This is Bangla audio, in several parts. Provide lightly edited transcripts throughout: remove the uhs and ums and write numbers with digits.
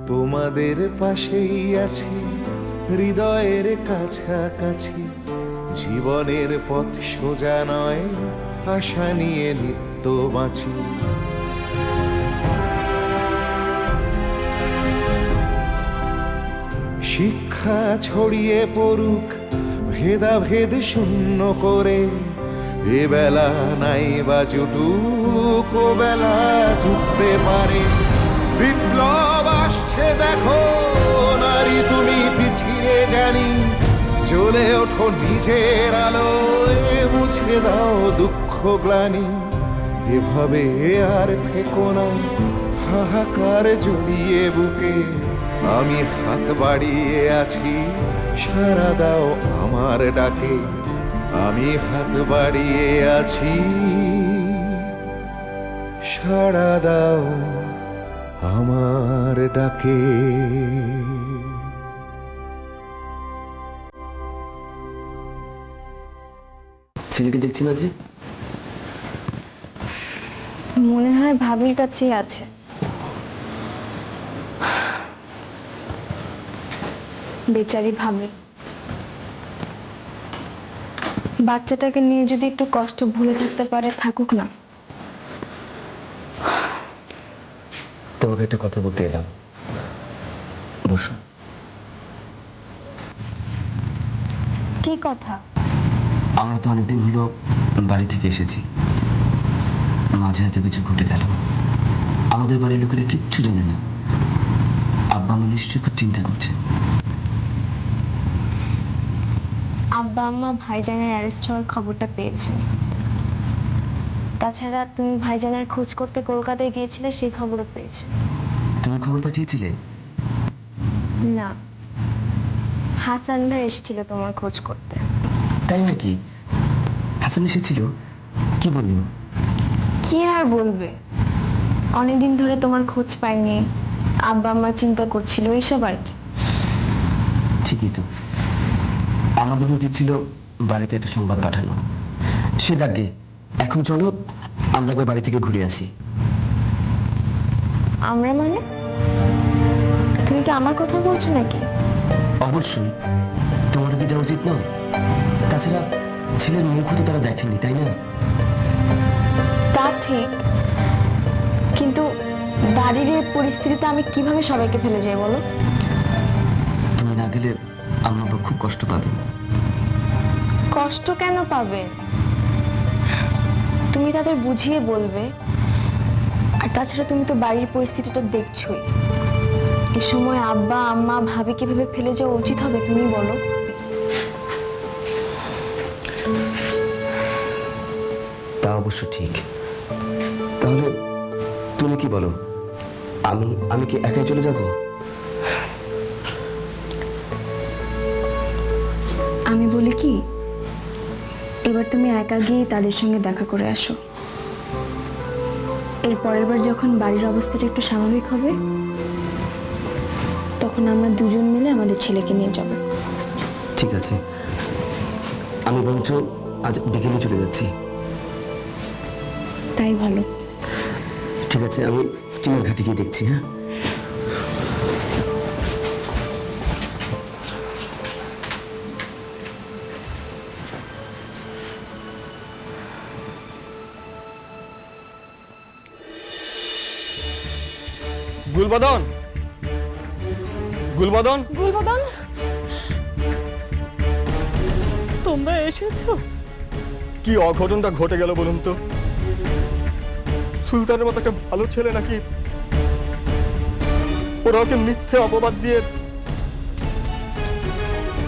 তোমাদের পাশেই আছি হৃদয়ের কাছাকাছি। জীবনের পথ সোজা নয়, আশা নিয়ে নিত্য বাঁচি। শিক্ষা ছড়িয়ে পড়ুক ভেদাভেদ শূন্য করে, এ বেলা নাই বা জুটুক ও বেলা জুটতে পারে। বিপ্লব আসছে দেখো নারী তুমি পিছিয়ে জানি, জ্বলে ওঠো নিজের আলোয়, মুছে দাও দুঃখ গ্লানি। এভাবে আর থেকো না হাহাকার জড়িয়ে বুকে, আমি হাত বাড়িয়ে আছি সাড়া দাও আমার ডাকে। আমি হাত বাড়িয়ে আছি সাড়া দাও আমার ডাকে। ছেলেকে দেখছি না যে? মনে হয় ভাবির কাছেই আছে। বেচারি ভাবি, বাচ্চাটাকে নিয়ে যদি একটু কষ্ট ভুলে থাকতে পারে, থাকুক না। তোমাকে একটা কথা বলতে এলাম, বসো। কি কথা? আমরা তো অনেকদিন হলো বাড়ি থেকে এসেছি, মাঝে হাতে কিছু ঘটে গেল। আমাদের বাড়ির লোকেরা কিচ্ছু জানে না। আব্বা আমার নিশ্চয়ই খুব চিন্তা করছে। আব্বা আম্মা ভাইজানের অ্যারেস্ট হওয়ার খবরটা পেয়েছে। তাছাড়া তুমি ভাইজানের খোঁজ করতে কলকাতায় গিয়েছিলে, সেই খবরও পেয়েছে। তুমি খবর পাঠিয়েছিলে? না, হাসান ভাই এসেছিল তোমার খোঁজ করতে। তাই নাকি? হাসান এসেছিল? কি বললো? কি আর বলবে, অনেকদিন ধরে তোমার খোঁজ পাইনি, আব্বা আম্মা চিন্তা করছিল, এইসব আর কি। ঠিকই তো, আমাদের উচিত ছিল বাড়িতে একটা সংবাদ পাঠানো। সে যাকে, এখন চলো আমরা একবার বাড়ি থেকে ঘুরে আসি। আমরা মানে? তুমি কি আমার কথা বলছো নাকি? অবশ্যই, তোমার কি যাওয়া উচিত নয়? তাছাড়া ছেলের মুখও তো তারা দেখেনি, তাই না? তা ঠিক, কিন্তু বাড়ির এই পরিস্থিতিতে আমি কিভাবে সবাইকে ফেলে যাই বলো? তুমি না গেলে আম্মা আব্বা খুব কষ্ট পাবে। কষ্ট কেন পাবে? তুমি তাদের বুঝিয়ে বলবে। আর তাছাড়া তুমি তো বাড়ির পরিস্থিতিটা দেখছোই। এ সময় আব্বা আম্মা ভাবি কিভাবে ফেলে যাওয়া উচিত হবে তুমি বলো? তা অবশ্য ঠিক। তাহলে তুমি কি বলো, আমি কি একাই চলে যাব? আমি বলি কি, এবার তুমি একা গিয়ে তাদের সঙ্গে দেখা করে আসো। এর পরের বার যখন বাড়ির অবস্থাটা একটু স্বাভাবিক হবে, তখন আমরা দুজন মিলে আমাদের ছেলেকে নিয়ে যাব। ঠিক আছে, আমি বরঞ্চ আজ বিকেলে চলে যাচ্ছি। তাই ভালো। ঠিক আছে, আমি স্টিমার ঘাটে গিয়ে দেখছি। হ্যাঁ, গুলবদন, গুলবদন, গুলবদন, তোমরা এসেছো? কি অঘটনটা ঘটে গেল বলুন তো? সুলতানের মতো একটা ভালো ছেলে নাকি ওরা ওকে মিথ্যে অপবাদ দিয়ে,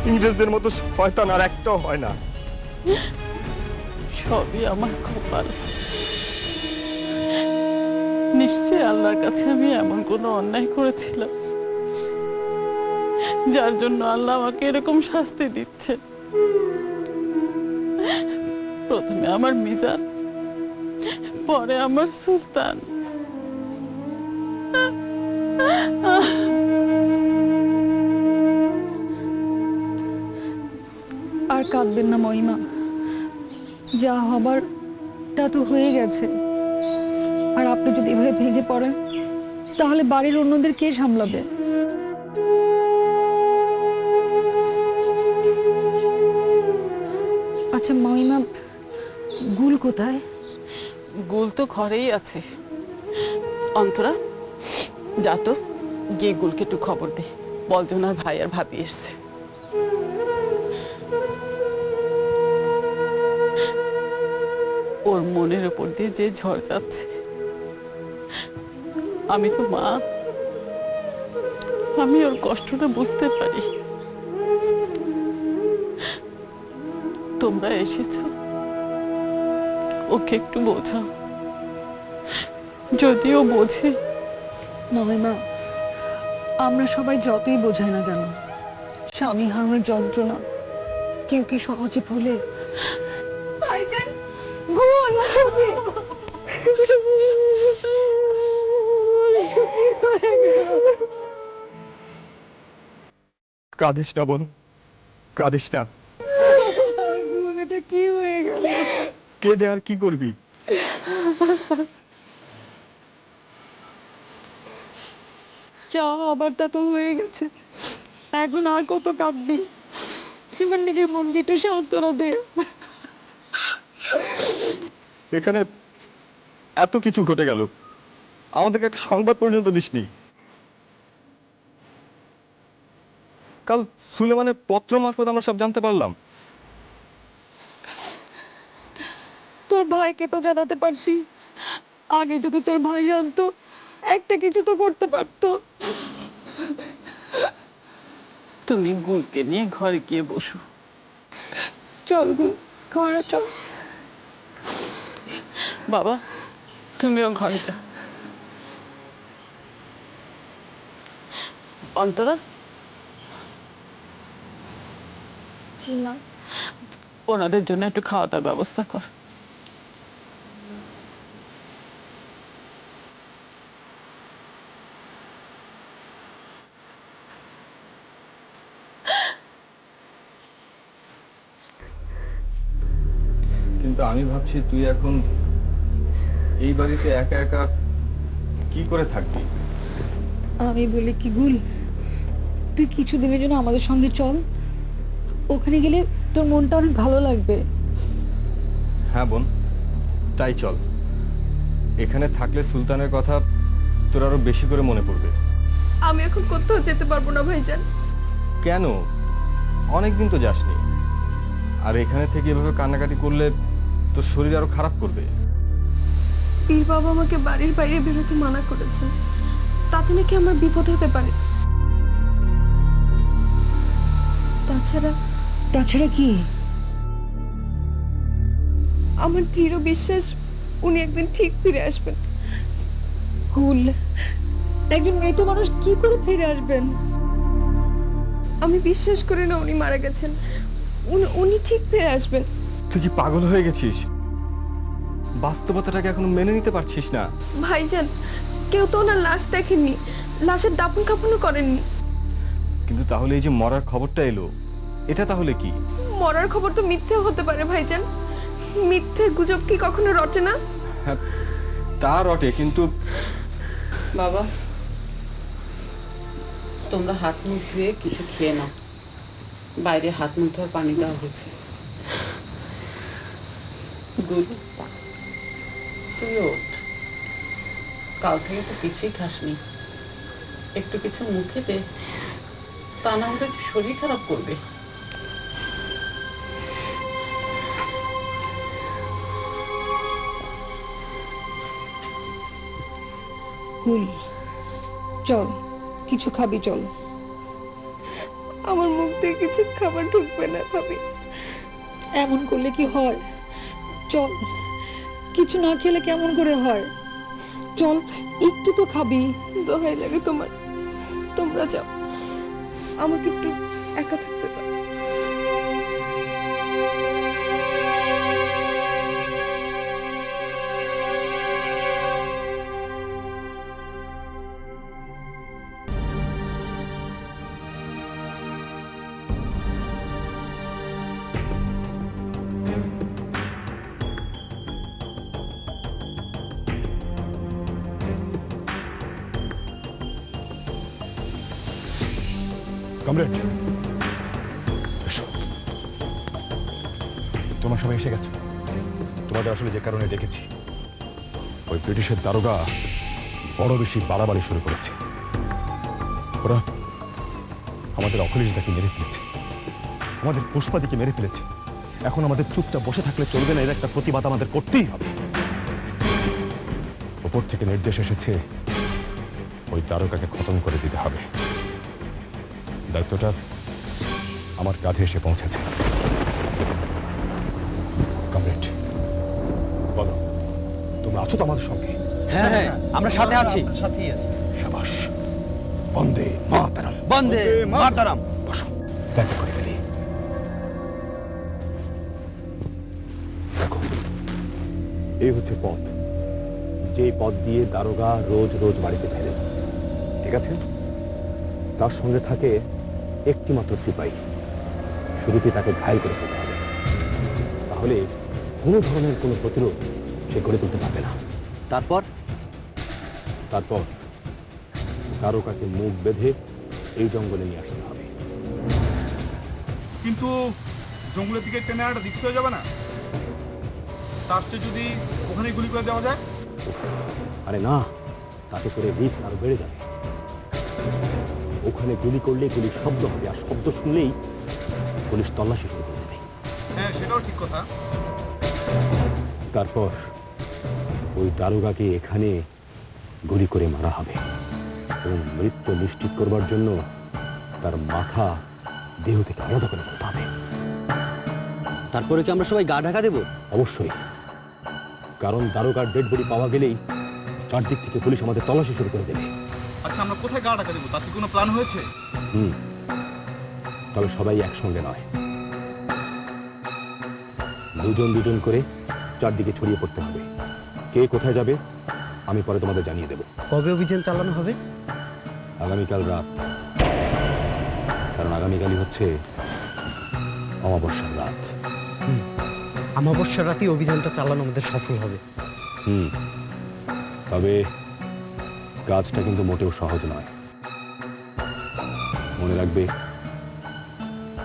ইংরেজদের মতো শয়তান আর একটাও হয় না। সবই আমার কপাল। নিশ্চয়ই আল্লাহর কাছে আমি এমন কোনো অন্যায় করেছিলাম যার জন্য আল্লাহ আমাকে এরকম শাস্তি দিচ্ছে। প্রথমে আমার মিজান, পরে আমার সুলতান। আর কাঁদবেন না মহিমা, যা হবার তা তো হয়ে গেছে। আর আপনি যদি এভাবে ভেঙে পড়েন, তাহলে বাড়ির অন্যদের কে সামলাবে? গুল কোথায়? গুল তো ঘরেই আছে। অন্তরা, যা তো গিয়ে গুলকে একটু খবর দে, বল যে ওনার ভাই আর ভাবি এসছে। ওর মনের ওপর দিয়ে যে ঝড় যাচ্ছে, আমি তো মা, আমি ওর কষ্টটা বুঝতে পারি। তোমরা এসেছো, ওকে একটু বোঝাও, যদিও বোঝে। মহিমা, আমরা সবাই যতই বোঝাই না কেন, স্বামী হারানোর যন্ত্রণা কেউ কি সহজে ভুলে? কাঁদিস না বোন, কাঁদিস না। কি হয়ে গেল? কেঁদে আর কি করবি? যা আবার তা তো হয়ে গেছে, এখন আর কত কাঁদবি? এবার নিজের মনকে একটু সান্ত্বনা দে। এখানে এত কিছু ঘটে গেল, আমাদেরকে একটা সংবাদ পর্যন্ত দিসনি। কাল সুলেমানের পত্র মারফত আমরা সব জানতে পারলাম। তোর ভাইকে তো জানাতে পারতি, আগে যদি তোর ভাই জানতো একটা কিছু তো করতে পারতো। তুমি গুলকে নিয়ে ঘরে গিয়ে বসো। চল গুল, ঘরে চল। বাবা, তুমিও ঘরে যাও। অন্তরা, না, ওনাদের জন্য একটু খাওয়া দাওয়ার ব্যবস্থা কর। কিন্তু আমি ভাবছি তুই এখন এই বাড়িতে একা একা কি করে থাকবি? আমি বলি কি গুল, তুই কিছুদিনের জন্য আমাদের সঙ্গে চল, ওখানে গেলে তোর মনটা অনেক ভালো লাগবে। হ্যাঁ বোন, তাই চল। এখানে থাকলে সুলতানের কথা তোর আরো বেশি করে মনে পড়বে। আমি এখন কোথাও যেতে পারবো না ভাইজান। কেন? অনেক দিন তো যাসনি। আর এখানে থেকে এভাবে কান্নাকাটি করলে তোর শরীর আরো খারাপ করবে। পীর বাবা আমাকে বাড়ির বাইরে বেরোতে মানা করেছেন, তাতে নাকি আমার বিপদ হতে পারে। তাছাড়া কি? আমার দৃঢ় বিশ্বাস উনি একদিন ঠিক ফিরে আসবেন। গুল, একজন মৃত মানুষ কি করে ফিরে আসবেন? আমি বিশ্বাস করি না উনি মারা গেছেন। উনি ঠিক ফিরে আসবেন। তুই কি পাগল হয়ে গেছিস? বাস্তবতাটাকে এখনো মেনে নিতে পারছিস না? ভাইজান, কেউ তো ওনার লাশ দেখেননি, লাশের দাফন কাফনও করেননি। কিন্তু তাহলে এই যে মরার খবরটা এলো, এটা তাহলে কি? মরার খবর তো মিথ্যে হতে পারে ভাইজান। মিথ্যে গুজব কি কখনো রটে না? হ্যাঁ, তা রটে, কিন্তু বাবা, তোমরা হাত মুখ ধুয়ে কিছু খেয়ে নাও, বাইরে হাত মুখ ধোয়ার পানি দেওয়া হয়েছে। গুরু, তুই ওঠ, কাল থেকে তো কিছুই খাসনি, একটু কিছু মুখে দে, তা না হলে যে শরীর খারাপ করবে। গুল, চল কিছু খাবি, চল। আমার মুখ দিয়ে কিছু খাবার ঢুকবে না ভাবি। এমন করলে কি হয়? চল, কিছু না খেলে কেমন করে হয়? চল, একটু তো খাবি। দোহাই লাগে তোমার, তোমরা যাও, আমাকে একটু একা থাকতে দাও। কমরেড, এসো। তোমরা সবাই এসে গেছো। তোমাদের আসলে যে কারণে ডেকেছি, ওই ব্রিটিশের দারোগা বড় বেশি বাড়াবাড়ি শুরু করেছে। ওরা আমাদের অখলিশদাকে মেরে ফেলেছে, আমাদের পুষ্পাদিকে মেরে ফেলেছে। এখন আমাদের চুপচাপ বসে থাকলে চলবে না, এর একটা প্রতিবাদ আমাদের করতেই হবে। ওপর থেকে নির্দেশ এসেছে, ওই দারোগাকে খতম করে দিতে হবে। দায়িত্বটা আমার কাঁধে এসে পৌঁছেছে। কমরেড, বলো, তোমরা আছো তো আমাদের সঙ্গে? হ্যাঁ হ্যাঁ, আমরা সাথে আছি। শাবাশ, বন্দে মাতরম। বন্দে মাতরম। বসো, দেখা করে ফেলি। দেখো, এই হচ্ছে পথ, যেই পথ দিয়ে দারোগা রোজ রোজ বাড়িতে ফেরে। ঠিক আছে? তার সঙ্গে থাকে একটি মাত্র সিপাহী। শুরুতে তাকে ঘায়েল করে ফেলতে হবে, তাহলে কোনো ধরনের কোনো প্রতিরোধ সে গড়ে তুলতে পারবে না। তারপর তারপর দারোগাকে মুখ বেঁধে এই জঙ্গলে নিয়ে আসতে হবে। কিন্তু জঙ্গলের দিকে টেনে একটা রিক্স হয়ে যাবে না? তার চেয়ে যদি ওখানে গুলি করে দেওয়া যায়? আরে না, তাতে করে রিস্ক আরো বেড়ে যাবে। ওখানে গুলি করলে গুলির শব্দ হবে, আর শব্দ শুনলেই পুলিশ তল্লাশি শুরু করে দেবে। হ্যাঁ, সেটাও ঠিক কথা। তারপর ওই দারোগাকে এখানে গুলি করে মারা হবে এবং মৃত্যু নিশ্চিত করবার জন্য তার মাথা দেহ থেকে আলাদা করে করতে হবে। তারপরে কি আমরা সবাই গা ঢাকা দেব? অবশ্যই, কারণ দারোগার ডেড বডি পাওয়া গেলেই চারদিক থেকে পুলিশ আমাদের তল্লাশি শুরু করে দেবে। আচ্ছা, আমরা কোথায় গা ঢাকা দেবো, তার কি কোনো প্ল্যান হয়েছে? তবে সবাই একসঙ্গে নয়, দুজন দুজন করে চারদিকে ছড়িয়ে পড়তে হবে। কে কোথায় যাবে আমি পরে তোমাদের জানিয়ে দেব। কবে অভিযান চালানো হবে? আগামীকাল রাত, কারণ আগামীকালই হচ্ছে অমাবস্যার রাত। অমাবস্যার রাতে অভিযানটা চালানো আমাদের সফল হবে। তবে কাজটা কিন্তু মোটেও সহজ নয়। মনে রাখবে,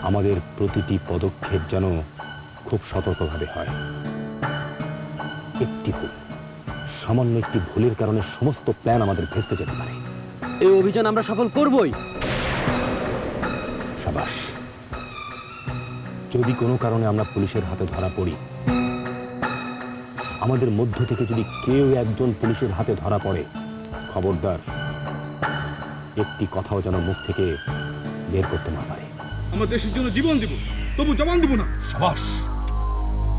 আমাদের প্রতিটি পদক্ষেপ যেন খুব সতর্কভাবে হয়। একটি ভুল, সামান্য একটি ভুলের কারণে সমস্ত প্ল্যান আমাদের ভেস্তে যেতে পারে। এই অভিযান আমরা সফল করবই। সাবাস। যদি কোনো কারণে আমরা পুলিশের হাতে ধরা পড়ি, আমাদের মধ্য থেকে যদি কেউ একজন পুলিশের হাতে ধরা পড়ে, খবরদার একটি কথাও যেন মুখ থেকে বের করতে না পারে। আমরা দেশের জন্য জীবন দিব, তবু জবান দিব না। সাবাস,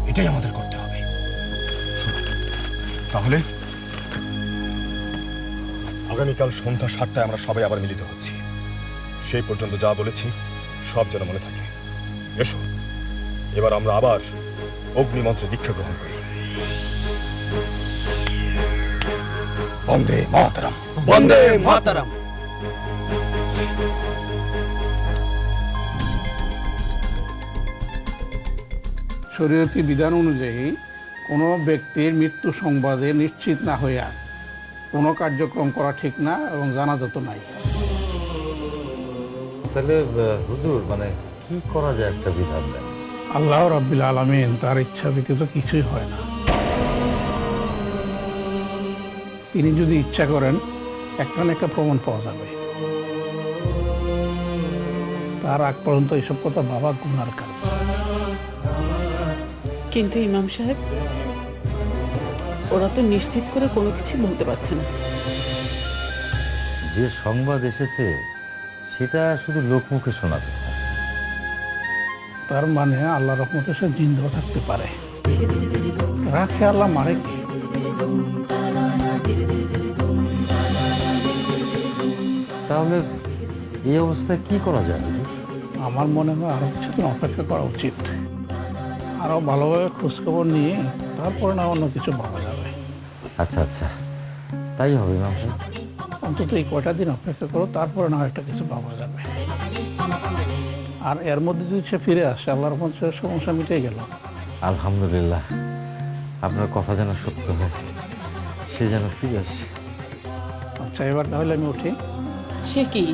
এটাই আমাদের করতে হবে। তাহলে আগামীকাল সন্ধ্যা 7টায় আমরা সবাই আবার মিলিত হচ্ছি। সেই পর্যন্ত যা বলেছি সব যেন মনে থাকে। এসো, এবার আমরা আবার অগ্নিমন্ত্রে দীক্ষা গ্রহণ করি। বন্দে মাতরম। বন্দে মাতরম। শরীয়তি বিধান অনুযায়ী কোনো ব্যক্তির মৃত্যু সংবাদে নিশ্চিত না হইয়া কোনো কার্যক্রম করা ঠিক না এবং জানাজা তো নাই। তাহলে হুজুর, মানে কি করা যায় একটা বিধান দেন? আল্লাহ রাব্বিল আলামিন তার ইচ্ছা ব্যতীত কিছুই হয় না। তিনি যদি ইচ্ছা করেন একটা না একটা প্রমাণ পাওয়া যাবে। তার আগ পর্যন্ত এসব কথা ভাবা গুনার কাজ। কিন্তু ইমাম সাহেব, ওরা তো নিশ্চিত করে কোনো কিছু বলতে পারছে না। যে সংবাদ এসেছে সেটা শুধু লোকমুখে শোনাবে। তার মানে আল্লাহ রহমতে সে জিন্দাও থাকতে পারে। রাখে আল্লাহ, মারে কে? তাহলে এই অবস্থায় কি করা যায় হুজুর? আমার মনে হয় আরো কিছুদিন অপেক্ষা করা উচিত। আরো ভালোভাবে খোঁজখবর নিয়ে তারপরে না অন্য কিছু ভাবা যাবে। আচ্ছা আচ্ছা, তাই হবে ইমাম সাহেব। অন্তত এই কয়টা দিন অপেক্ষা করো, তারপরে না একটা কিছু পাওয়া যাবে। আর এর মধ্যে যদি সে ফিরে আসে, আল্লাহর রহমতে সমস্যা মিটে গেল। আলহামদুলিল্লাহ, আপনার কথা যেন সত্য হয়, সে যেন ফিরে আসে। আচ্ছা, এবার তাহলে আমি উঠি। সে কি,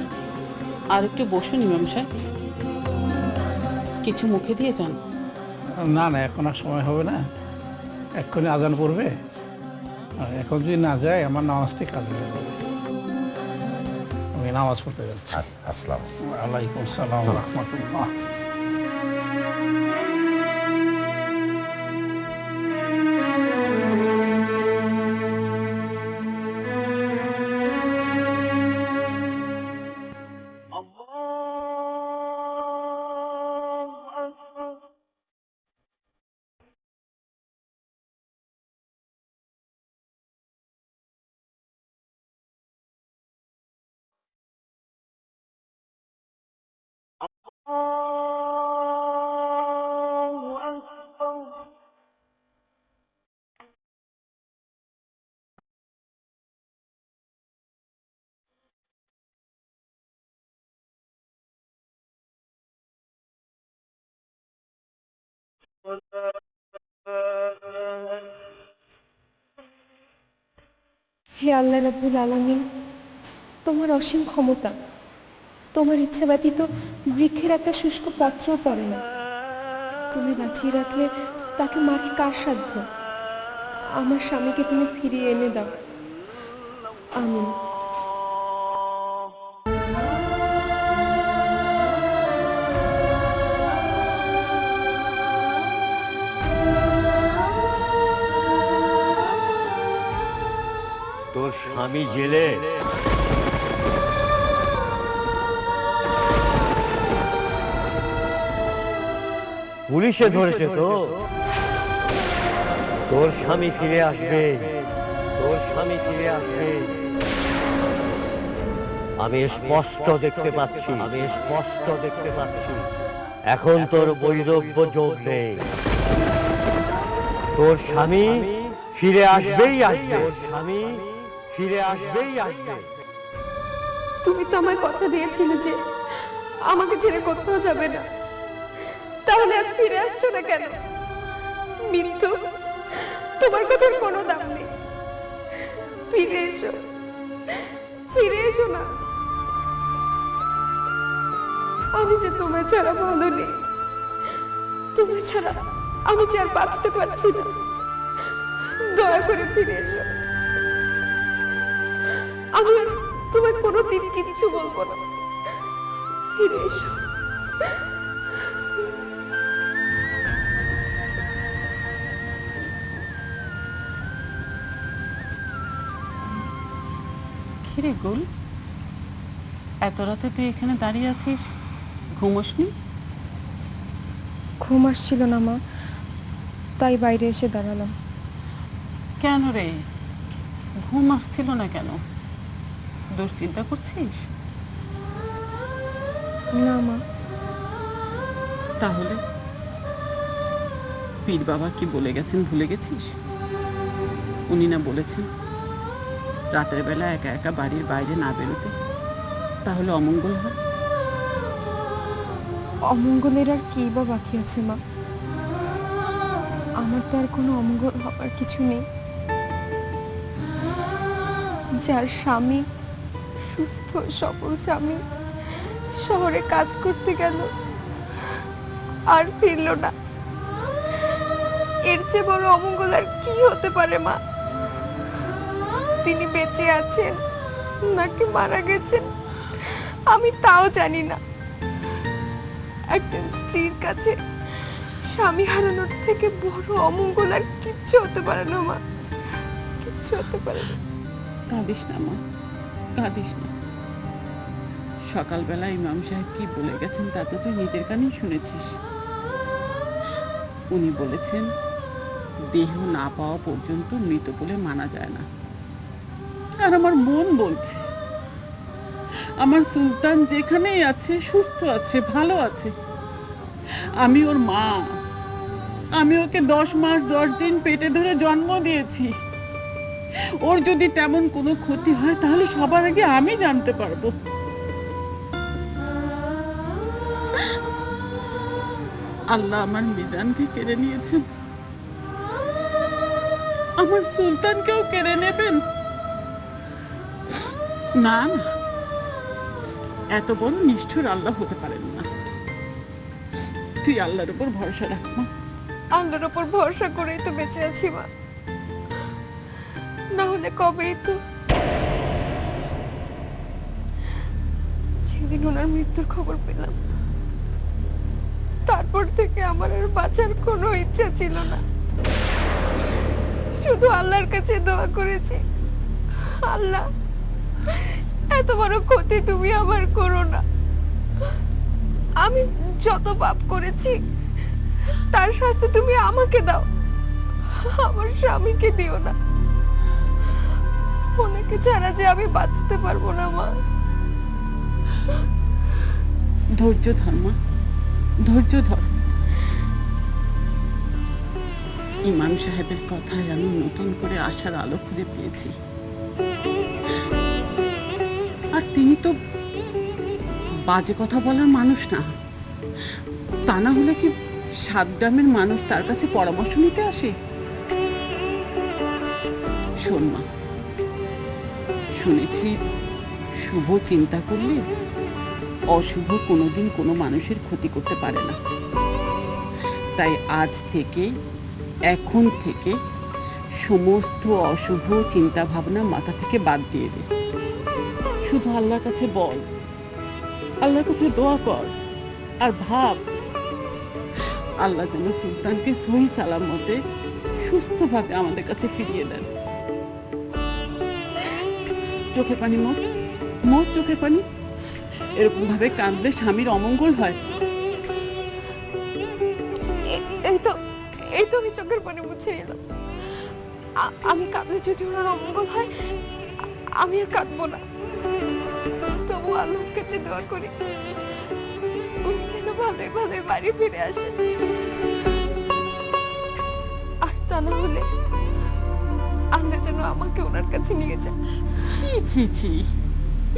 আর একটু বসুন ইমাম সাহেব, কিছু মুখে দিয়ে যান। না না, এখন আর সময় হবে না। এক্ষুনি আজান পড়বে, আর এখন যদি না যায় আমার নামাজটি কাজ হয়ে যাবে। আমি নামাজ পড়তে যাচ্ছি। আসসালাম। ওয়ালাইকুম সালাম রহমতুল্লাহ। হে আল্লাহ রাব্বুল আলামিন, তোমার অসীম ক্ষমতা, তোমার ইচ্ছা ব্যতীত বৃক্ষের একটা শুষ্ক পত্রও পড়ে না। তুমি বাঁচিয়ে রাখলে তাকে মারে কার সাধ্য? আমার স্বামীকে তুমি ফিরিয়ে এনে দাও, আমিন। তোর স্বামী জেলে, পুলিশে ধরেছে তো। তোর স্বামী ফিরে আসবে, তোর স্বামী ফিরে আসবে। আমি স্পষ্ট দেখতে পাচ্ছি, আমি স্পষ্ট দেখতে পাচ্ছি। এখন তোর বৈধব্য যোগ নেই। তোর স্বামী ফিরে আসবেই আসবে, তোর স্বামী ফিরে আসবেই আসবে। তুমি তো আমায় কথা দিয়েছিলে যে আমাকে ছেড়ে কোথাও যাবে না, তাহলে আজ ফিরে আসছো না কেন? মিথ্যু, তোমার কথার কোনো দাম নেই। ফিরে এসো, ফিরে এসো না। আমি যে তোমায় ছাড়া ভালো নেই, তোমায় ছাড়া আমি যে আর বাঁচতে পারছি না। দয়া করে ফিরে এসো। আমি আর তোমায় কোনোদিন কিচ্ছু বলবো না। ফিরে এসো। কিরে গোল, এত রাতে তুই এখানে দাঁড়িয়ে আছিস, ঘুমোসনি? ঘুম আসছিল না মা, তাই বাইরে এসে দাঁড়ালাম। কেন রে, ঘুম আসছিল না কেন? দুশ্চিন্তা করছিস? না মা। তাহলে পীর বাবা কি বলে গেছেন ভুলে গেছিস? উনি না বলেছেন রাতের বেলা একা একা বাড়ির বাইরে না বেরোতে, তাহলে অমঙ্গল হয়। অমঙ্গলের আর কি বা বাকি আছে মা? আমার তো আর কোনো অমঙ্গল হবার কিছু নেই। যার স্বামী, সুস্থ সবল স্বামী, শহরে কাজ করতে গেল আর ফিরল না, এর চেয়ে বড় অমঙ্গল আর কি হতে পারে মা? তিনি বেঁচে আছেন নাকি মারা গেছেন আমি তাও জানি না। একজন স্ত্রীর কাছে স্বামী হারানোর থেকে বড় অমঙ্গল আর কিচ্ছু হতে পারে না মা, কিচ্ছু হতে পারে না। কাঁদিস না মা, কাঁদিস না। সকালবেলা ইমাম সাহেব কি বলে গেছেন তা তো তুই নিজের কানেই শুনেছিস। উনি বলেছেন দেহ না পাওয়া পর্যন্ত মৃত বলে মানা যায় না। আর আমার মন বলছে আমার সুলতান যেখানেই আছে, সুস্থ আছে, ভালো আছে। আমি ওর মা, আমি ওকে 10 মাস 10 দিন পেটে ধরে জন্ম দিয়েছি। ওর যদি তেমন কোনো ক্ষতি হয় তাহলে সবার আগে আমি জানতে পারবো। আল্লাহ আমার মিজানকে কেড়ে নিয়েছেন, আমার সুলতানকেও কেড়ে নেবেন না। না, এত বড় নিষ্ঠুর আল্লাহ হতে পারেন না। তুই আল্লাহর উপর ভরসা রাখ মা, আল্লাহর ওপর ভরসা করেই তো বেঁচে আছি মা, না হলে কবেই তো। সেদিন ওনার মৃত্যুর খবর পেলাম, তারপর থেকে আমার আর বাঁচার কোনো ইচ্ছা ছিল না। শুধু আল্লাহর কাছে দোয়া করেছি, আল্লাহ এত বড় ক্ষতি তুমি আমার করো না। আমি যত পাপ করেছি তার শাস্তি তুমি আমাকে দাও, আমার স্বামীকে দিও না। ওনাকে ছাড়া যে আমি বাঁচতে পারবো না মা। ধৈর্য ধর মা, ধৈর্য ধর। ইমাম সাহেবের কথায় আমি নতুন করে আশার আলো খুঁজে পেয়েছি। আর তিনি তো বাজে কথা বলার মানুষ না, তা না হলে কি 7 গ্রামের মানুষ তার কাছে পরামর্শ নিতে আসে? শোন মা, শুনেছি শুভ চিন্তা করলে অশুভ কোনোদিন কোনো মানুষের ক্ষতি করতে পারে না। তাই আজ থেকে, এখন থেকে সমস্ত অশুভ চিন্তা ভাবনা মাথা থেকে বাদ দিয়ে দে। শুধু আল্লাহর কাছে বল, আল্লাহর কাছে দোয়া কর, আর ভাব আল্লাহ যেন সুলতানকে সহি সালামতে সুস্থভাবে আমাদের কাছে ফিরিয়ে দেন। চোখের পানি মোচ, মোচ চোখের পানি। এরকম ভাবে কাঁদলে স্বামীর অমঙ্গল হয়। এই তো আমি চোখের পানি মুছে নিলাম। আমি কাঁদলে যদি ওনার অমঙ্গল হয়, আমি আর কাঁদবো না। তবু আল্লাহর কাছে দোয়া করি উনি যেন ভালোই ভালোই বাড়ি ফিরে আসে। আর তা না হলে আল্লাহ যেন আমাকে ওনার কাছে নিয়ে যায়। ছি ছি ছি,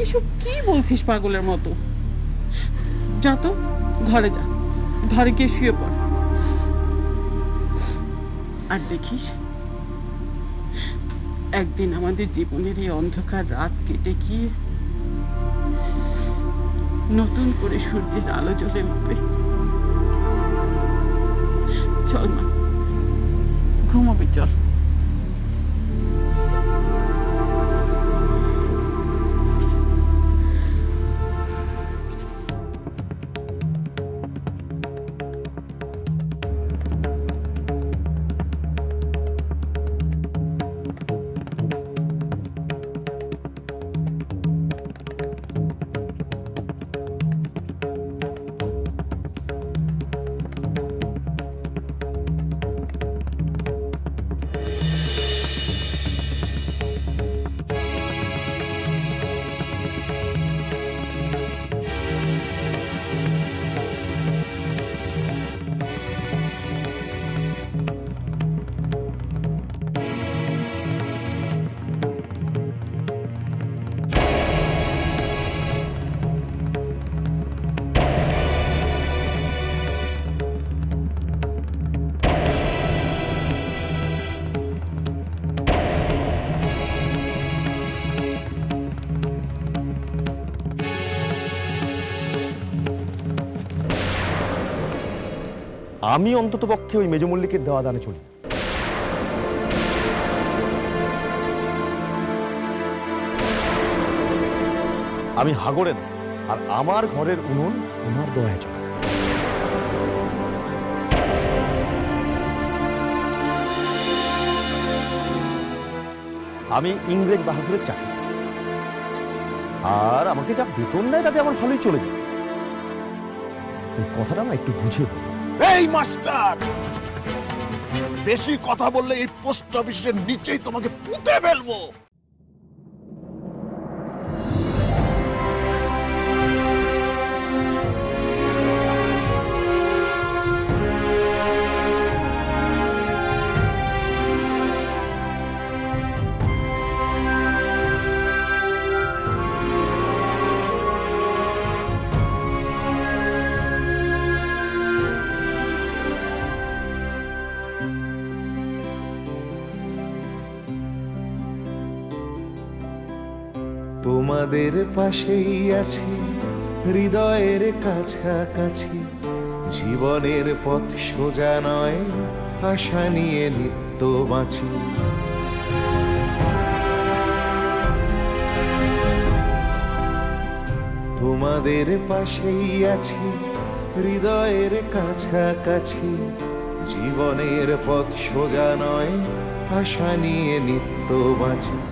এসব কি বলছিস পাগলের মতো? যা তো, ঘরে যা, ঘরে গিয়ে শুয়ে পড়। আর দেখিস, একদিন আমাদের জীবনের এই অন্ধকার রাত কেটে গিয়ে নতুন করে সূর্যের আলো জ্বলে উঠবে। চল মা, ঘুমাবি চল। আমি অন্তত পক্ষে ওই মেজমল্লিকের দেওয়া দানে চলি। আমি হাগরে না, আর আমার ঘরের উনুন ওনার দয়ায় চলে। আমি ইংরেজ বাহাদুরের চাকরি, আর আমাকে যা বেতন দেয় তাতে আমার ভালোই চলে যায়। এই কথাটা না একটু বুঝে বল। এই মাস্টার, বেশি কথা বললে এই পোস্ট অফিসের নিচেই তোমাকে পুঁতে ফেলবো। তোমাদের পাশেই আছি, হৃদয়ের কাছাকাছি, জীবনের পথ সোজা নয়, আশা নিয়ে নিত্য বাঁচি। তোমাদের পাশেই আছি, হৃদয়ের কাছাকাছি। জীবনের পথ সোজা নয়, আশা নিয়ে নিত্য বাঁচি।